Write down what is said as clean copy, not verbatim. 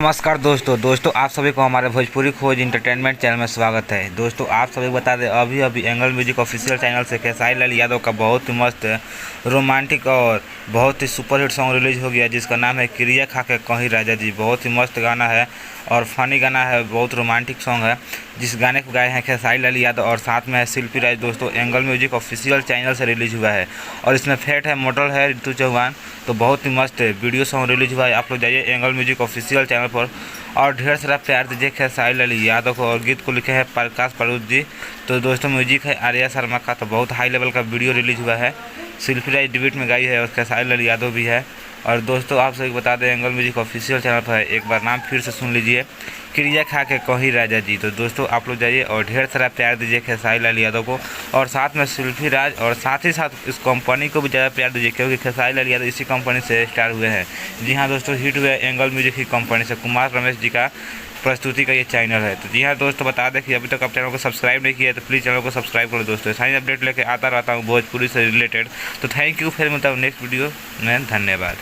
नमस्कार दोस्तों आप सभी को हमारे भोजपुरी खोज इंटरटेनमेंट चैनल में स्वागत है। दोस्तों आप सभी को बता दें अभी एंगल म्यूजिक ऑफिशियल चैनल से खेसारी लाल यादव का बहुत ही मस्त रोमांटिक और बहुत ही सुपरहिट सॉन्ग रिलीज हो गया जिसका नाम है क्रिया खा के कहीं राजा जी। बहुत ही मस्त गाना है और फनी गाना है, बहुत रोमांटिक सॉन्ग है। जिस गाने को गाए हैं खेसारी लाल यादव और साथ में है शिल्पी राज। दोस्तों एंगल म्यूजिक ऑफिशियल चैनल से रिलीज हुआ है और इसमें फेट है, मॉडल है ऋतु चौहान। तो बहुत ही मस्त वीडियो सॉन्ग रिलीज हुआ है। आप लोग जाइए एंगल म्यूजिक ऑफिशियल चैनल पर और ढेर सारा प्यार दीजिए खेसारी लाल यादव को। और गीत को लिखे हैं प्रकाश परूद जी। तो दोस्तों म्यूजिक है आर्या शर्मा का। तो बहुत हाई लेवल का वीडियो रिलीज हुआ है। शिल्पी राज डिबेट में गाई है और खेसारी लाल यादव भी है। और दोस्तों आप सभी बता दें एंगल म्यूजिक ऑफिशियल चैनल पर है, एक बार नाम फिर से सुन लीजिए, क्रिया खा के कहीं राजा जी। तो दोस्तों आप लोग जाइए और ढेर सारा प्यार दीजिए खेसारी लाल यादव को और साथ में शिल्पी राज और साथ ही साथ इस कंपनी को भी ज़्यादा प्यार दीजिए क्योंकि खेसारी लाल यादव इसी कंपनी से स्टार हुए हैं। जी हाँ दोस्तों, हिट हुए एंगल म्यूजिक की कंपनी से। कुमार रमेश जी का प्रस्तुति का ये चैनल है। तो जी हाँ दोस्तों, बता दें कि अभी तक आप चैनल को सब्सक्राइब नहीं किया है तो प्लीज़ चैनल को सब्सक्राइब करो दोस्तों। सारी अपडेट लेके आता रहता हूँ भोजपुरी से रिलेटेड। तो थैंक यू, फिर मिलता हूँ नेक्स्ट वीडियो में। धन्यवाद।